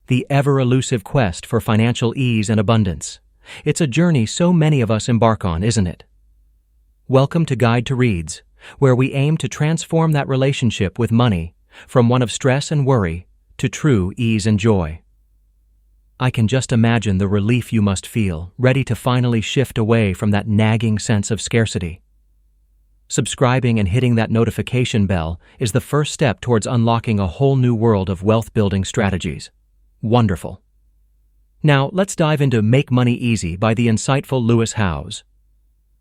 the ever-elusive quest for financial ease and abundance. It's a journey so many of us embark on, isn't it? Welcome to Guide to Reads, where we aim to transform that relationship with money from one of stress and worry to true ease and joy. I can just imagine the relief you must feel, ready to finally shift away from that nagging sense of scarcity. Subscribing and hitting that notification bell is the first step towards unlocking a whole new world of wealth-building strategies. Wonderful. Now, let's dive into Make Money Easy by the insightful Lewis Howes.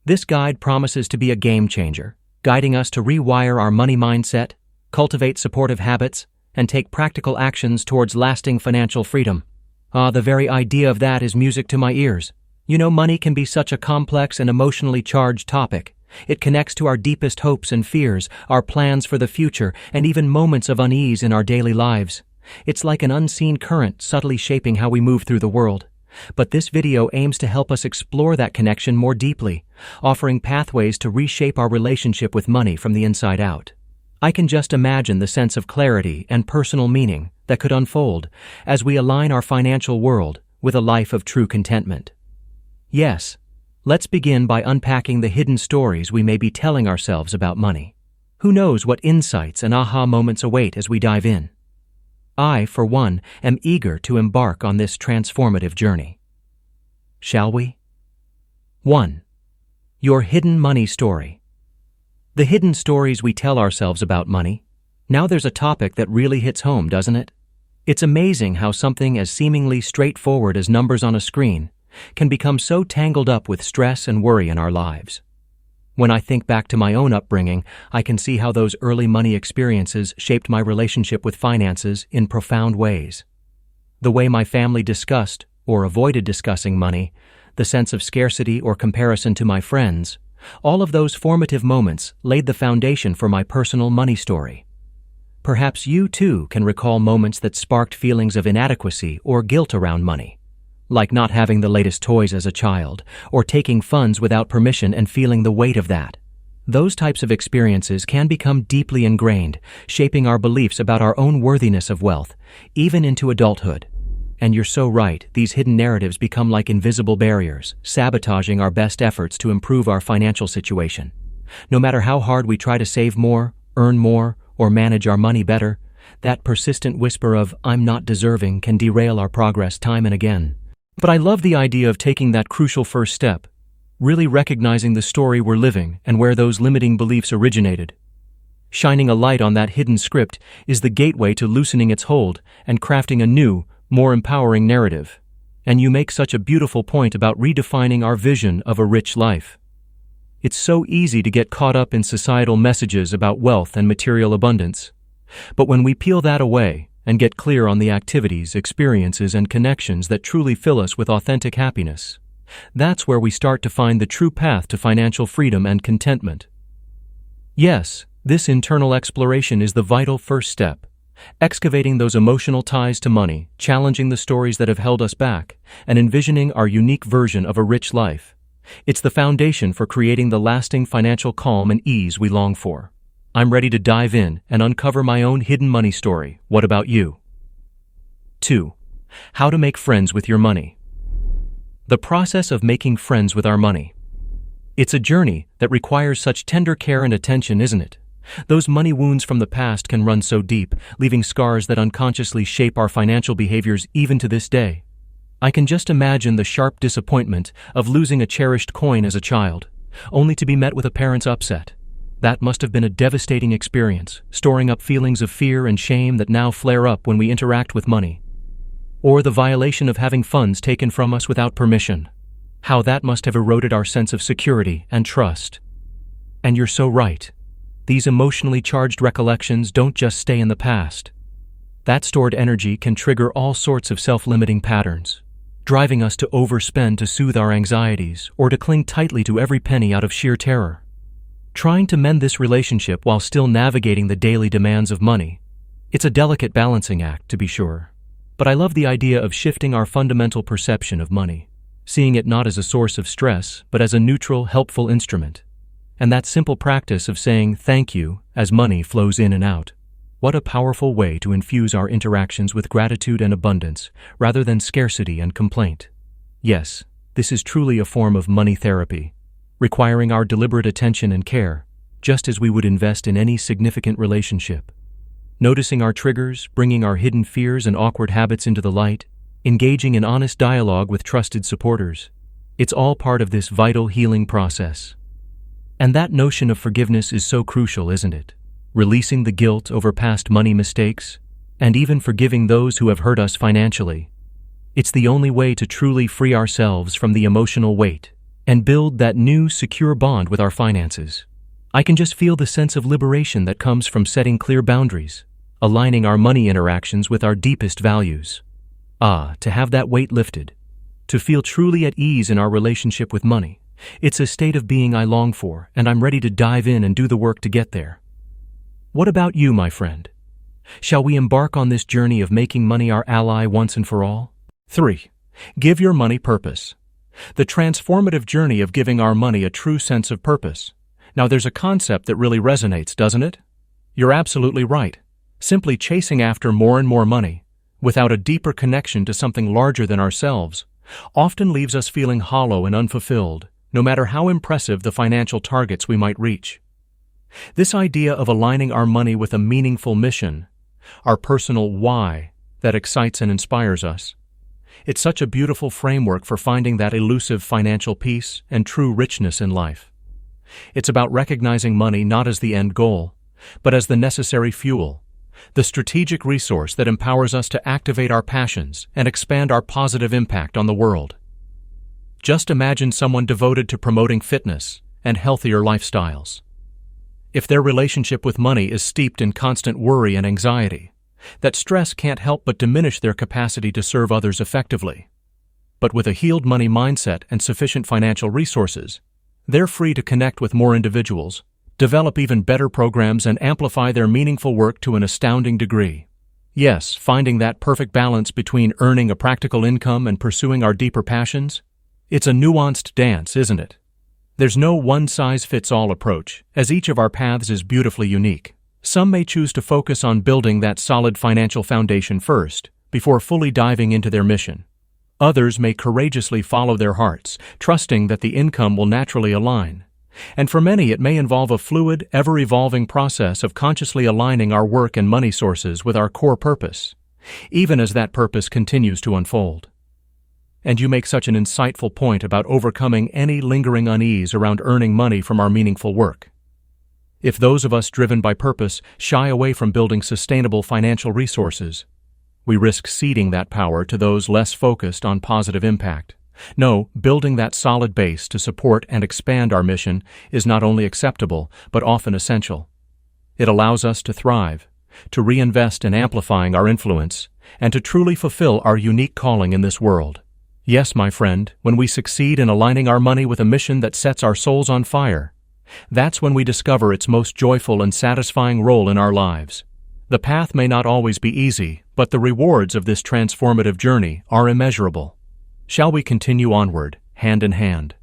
This guide promises to be a game changer, guiding us to rewire our money mindset, cultivate supportive habits, and take practical actions towards lasting financial freedom. The very idea of that is music to my ears. You know, money can be such a complex and emotionally charged topic. It connects to our deepest hopes and fears, our plans for the future, and even moments of unease in our daily lives. It's like an unseen current subtly shaping how we move through the world. But this video aims to help us explore that connection more deeply, offering pathways to reshape our relationship with money from the inside out. I can just imagine the sense of clarity and personal meaning that could unfold as we align our financial world with a life of true contentment. Yes, let's begin by unpacking the hidden stories we may be telling ourselves about money. Who knows what insights and aha moments await as we dive in? I, for one, am eager to embark on this transformative journey. Shall we? 1. Your hidden money story. The hidden stories we tell ourselves about money. Now there's a topic that really hits home, doesn't it? It's amazing how something as seemingly straightforward as numbers on a screen can become so tangled up with stress and worry in our lives. When I think back to my own upbringing, I can see how those early money experiences shaped my relationship with finances in profound ways. The way my family discussed or avoided discussing money, the sense of scarcity or comparison to my friends, all of those formative moments laid the foundation for my personal money story. Perhaps you too can recall moments that sparked feelings of inadequacy or guilt around money, like not having the latest toys as a child, or taking funds without permission and feeling the weight of that. Those types of experiences can become deeply ingrained, shaping our beliefs about our own worthiness of wealth, even into adulthood. And you're so right, these hidden narratives become like invisible barriers, sabotaging our best efforts to improve our financial situation. No matter how hard we try to save more, earn more, or manage our money better, that persistent whisper of "I'm not deserving" can derail our progress time and again. But I love the idea of taking that crucial first step, really recognizing the story we're living and where those limiting beliefs originated. Shining a light on that hidden script is the gateway to loosening its hold and crafting a new, more empowering narrative. And you make such a beautiful point about redefining our vision of a rich life. It's so easy to get caught up in societal messages about wealth and material abundance. But when we peel that away and get clear on the activities, experiences, and connections that truly fill us with authentic happiness, that's where we start to find the true path to financial freedom and contentment. Yes, this internal exploration is the vital first step, excavating those emotional ties to money, challenging the stories that have held us back, and envisioning our unique version of a rich life. It's the foundation for creating the lasting financial calm and ease we long for. I'm ready to dive in and uncover my own hidden money story. What about you? 2. How to make friends with your money. The process of making friends with our money. It's a journey that requires such tender care and attention, isn't it? Those money wounds from the past can run so deep, leaving scars that unconsciously shape our financial behaviors even to this day. I can just imagine the sharp disappointment of losing a cherished coin as a child, only to be met with a parent's upset. That must have been a devastating experience, storing up feelings of fear and shame that now flare up when we interact with money. Or the violation of having funds taken from us without permission. How that must have eroded our sense of security and trust. And you're so right. These emotionally charged recollections don't just stay in the past. That stored energy can trigger all sorts of self-limiting patterns, driving us to overspend to soothe our anxieties or to cling tightly to every penny out of sheer terror. Trying to mend this relationship while still navigating the daily demands of money. It's a delicate balancing act, to be sure. But I love the idea of shifting our fundamental perception of money, seeing it not as a source of stress, but as a neutral, helpful instrument. And that simple practice of saying thank you as money flows in and out. What a powerful way to infuse our interactions with gratitude and abundance, rather than scarcity and complaint. Yes, this is truly a form of money therapy, requiring our deliberate attention and care, just as we would invest in any significant relationship. Noticing our triggers, bringing our hidden fears and awkward habits into the light, engaging in honest dialogue with trusted supporters. It's all part of this vital healing process. And that notion of forgiveness is so crucial, isn't it? Releasing the guilt over past money mistakes, and even forgiving those who have hurt us financially. It's the only way to truly free ourselves from the emotional weight and build that new, secure bond with our finances. I can just feel the sense of liberation that comes from setting clear boundaries, aligning our money interactions with our deepest values. To have that weight lifted, to feel truly at ease in our relationship with money. It's a state of being I long for, and I'm ready to dive in and do the work to get there. What about you, my friend? Shall we embark on this journey of making money our ally once and for all? 3. Give your money purpose. The transformative journey of giving our money a true sense of purpose. Now there's a concept that really resonates, doesn't it? You're absolutely right. Simply chasing after more and more money, without a deeper connection to something larger than ourselves, often leaves us feeling hollow and unfulfilled, no matter how impressive the financial targets we might reach. This idea of aligning our money with a meaningful mission, our personal why, that excites and inspires us. It's such a beautiful framework for finding that elusive financial peace and true richness in life. It's about recognizing money not as the end goal, but as the necessary fuel, the strategic resource that empowers us to activate our passions and expand our positive impact on the world. Just imagine someone devoted to promoting fitness and healthier lifestyles. If their relationship with money is steeped in constant worry and anxiety, that stress can't help but diminish their capacity to serve others effectively. But with a healed money mindset and sufficient financial resources, they're free to connect with more individuals, develop even better programs, and amplify their meaningful work to an astounding degree. Yes, finding that perfect balance between earning a practical income and pursuing our deeper passions, it's a nuanced dance, isn't it? There's no one-size-fits-all approach, as each of our paths is beautifully unique. Some may choose to focus on building that solid financial foundation first, before fully diving into their mission. Others may courageously follow their hearts, trusting that the income will naturally align. And for many, it may involve a fluid, ever-evolving process of consciously aligning our work and money sources with our core purpose, even as that purpose continues to unfold. And you make such an insightful point about overcoming any lingering unease around earning money from our meaningful work. If those of us driven by purpose shy away from building sustainable financial resources, we risk ceding that power to those less focused on positive impact. No, building that solid base to support and expand our mission is not only acceptable, but often essential. It allows us to thrive, to reinvest in amplifying our influence, and to truly fulfill our unique calling in this world. Yes, my friend, when we succeed in aligning our money with a mission that sets our souls on fire, that's when we discover its most joyful and satisfying role in our lives. The path may not always be easy, but the rewards of this transformative journey are immeasurable. Shall we continue onward, hand in hand?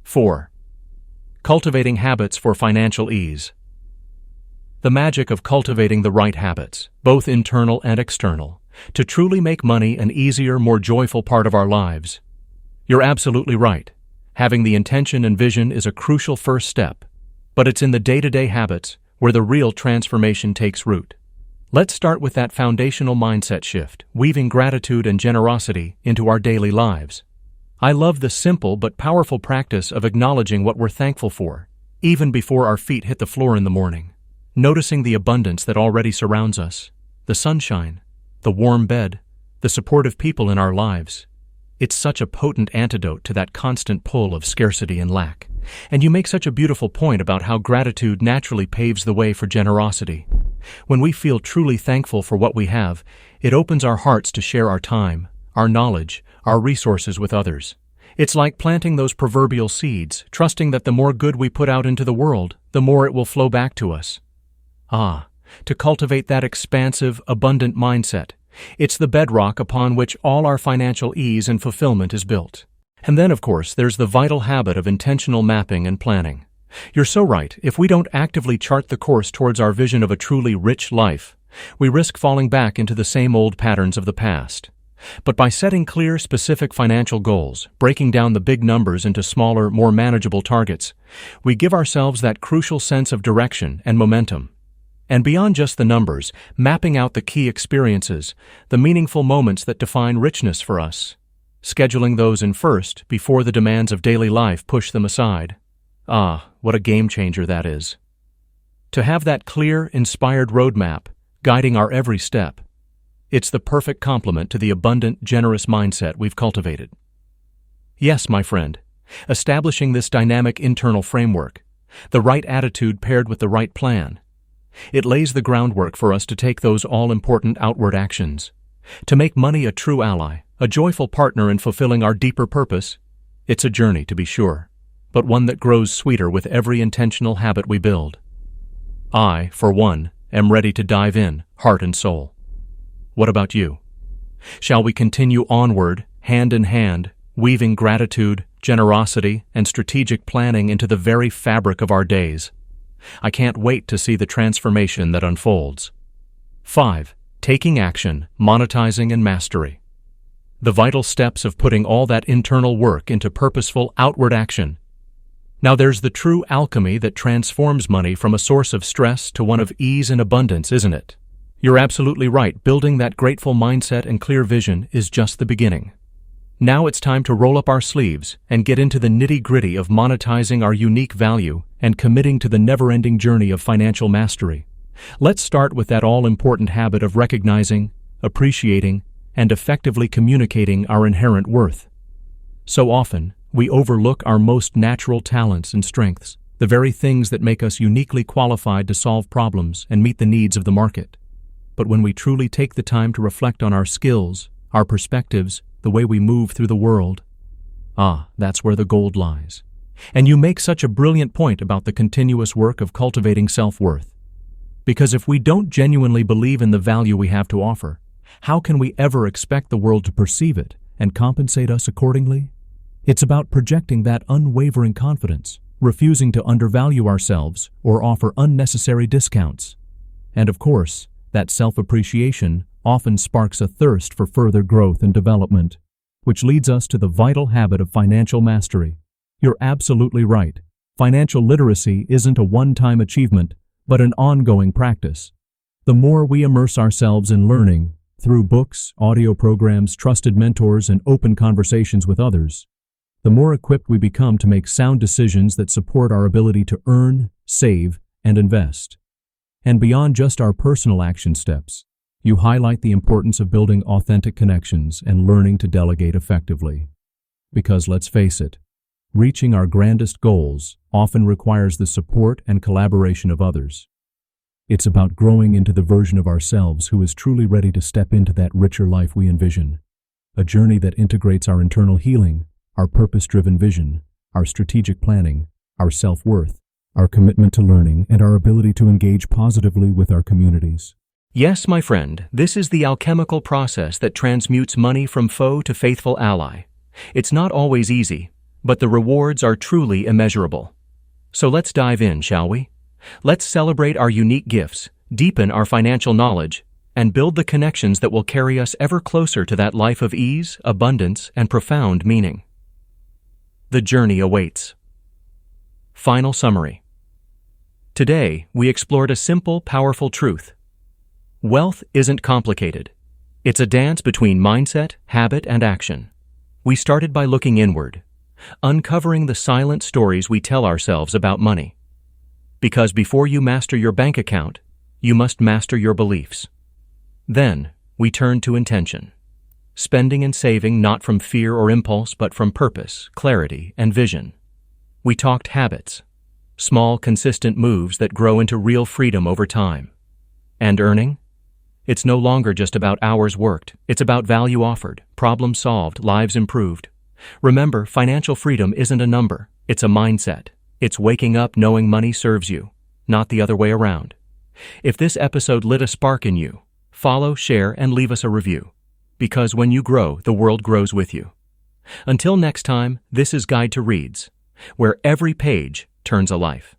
4. Cultivating habits for financial ease. The magic of cultivating the right habits, both internal and external, to truly make money an easier, more joyful part of our lives. You're absolutely right. Having the intention and vision is a crucial first step, but it's in the day-to-day habits where the real transformation takes root. Let's start with that foundational mindset shift, weaving gratitude and generosity into our daily lives. I love the simple but powerful practice of acknowledging what we're thankful for, even before our feet hit the floor in the morning. Noticing the abundance that already surrounds us, the sunshine, the warm bed, the supportive people in our lives. It's such a potent antidote to that constant pull of scarcity and lack. And you make such a beautiful point about how gratitude naturally paves the way for generosity. When we feel truly thankful for what we have, it opens our hearts to share our time, our knowledge, our resources with others. It's like planting those proverbial seeds, trusting that the more good we put out into the world, the more it will flow back to us. To cultivate that expansive, abundant mindset, it's the bedrock upon which all our financial ease and fulfillment is built. And then, of course, there's the vital habit of intentional mapping and planning. You're so right. If we don't actively chart the course towards our vision of a truly rich life, we risk falling back into the same old patterns of the past. But by setting clear, specific financial goals, breaking down the big numbers into smaller, more manageable targets, we give ourselves that crucial sense of direction and momentum. And beyond just the numbers, mapping out the key experiences, the meaningful moments that define richness for us, scheduling those in first before the demands of daily life push them aside. Ah, what a game changer that is. To have that clear, inspired roadmap guiding our every step, it's the perfect complement to the abundant, generous mindset we've cultivated. Yes, my friend, establishing this dynamic internal framework, the right attitude paired with the right plan, it lays the groundwork for us to take those all-important outward actions, to make money a true ally, a joyful partner in fulfilling our deeper purpose. It's a journey, to be sure, but one that grows sweeter with every intentional habit we build. I, for one, am ready to dive in, heart and soul. What about you? Shall we continue onward, hand in hand, weaving gratitude, generosity, and strategic planning into the very fabric of our days? I can't wait to see the transformation that unfolds. 5. Taking action, monetizing, and mastery. The vital steps of putting all that internal work into purposeful outward action. Now there's the true alchemy that transforms money from a source of stress to one of ease and abundance, isn't it? You're absolutely right. Building that grateful mindset and clear vision is just the beginning. Now it's time to roll up our sleeves and get into the nitty-gritty of monetizing our unique value and committing to the never-ending journey of financial mastery. Let's start with that all-important habit of recognizing, appreciating, and effectively communicating our inherent worth. So often, we overlook our most natural talents and strengths, the very things that make us uniquely qualified to solve problems and meet the needs of the market. But when we truly take the time to reflect on our skills, our perspectives, the way we move through the world, that's where the gold lies. And you make such a brilliant point about the continuous work of cultivating self-worth. Because if we don't genuinely believe in the value we have to offer, how can we ever expect the world to perceive it and compensate us accordingly? It's about projecting that unwavering confidence, refusing to undervalue ourselves or offer unnecessary discounts. And of course, that self-appreciation often sparks a thirst for further growth and development, which leads us to the vital habit of financial mastery. You're absolutely right. Financial literacy isn't a one-time achievement, but an ongoing practice. The more we immerse ourselves in learning, through books, audio programs, trusted mentors, and open conversations with others, the more equipped we become to make sound decisions that support our ability to earn, save, and invest. And beyond just our personal action steps, you highlight the importance of building authentic connections and learning to delegate effectively. Because let's face it, reaching our grandest goals often requires the support and collaboration of others. It's about growing into the version of ourselves who is truly ready to step into that richer life we envision, a journey that integrates our internal healing, our purpose-driven vision, our strategic planning, our self-worth, our commitment to learning, and our ability to engage positively with our communities. Yes, my friend, this is the alchemical process that transmutes money from foe to faithful ally. It's not always easy, but the rewards are truly immeasurable. So let's dive in, shall we? Let's celebrate our unique gifts, deepen our financial knowledge, and build the connections that will carry us ever closer to that life of ease, abundance, and profound meaning. The journey awaits. Final summary. Today, we explored a simple, powerful truth. Wealth isn't complicated. It's a dance between mindset, habit, and action. We started by looking inward, uncovering the silent stories we tell ourselves about money. Because before you master your bank account, you must master your beliefs. Then, we turned to intention. Spending and saving not from fear or impulse, but from purpose, clarity, and vision. We talked habits, small, consistent moves that grow into real freedom over time. And earning? It's no longer just about hours worked. It's about value offered, problem solved, lives improved. Remember, financial freedom isn't a number. It's a mindset. It's waking up knowing money serves you, not the other way around. If this episode lit a spark in you, follow, share, and leave us a review. Because when you grow, the world grows with you. Until next time, this is Guide to Reads, where every page turns a life.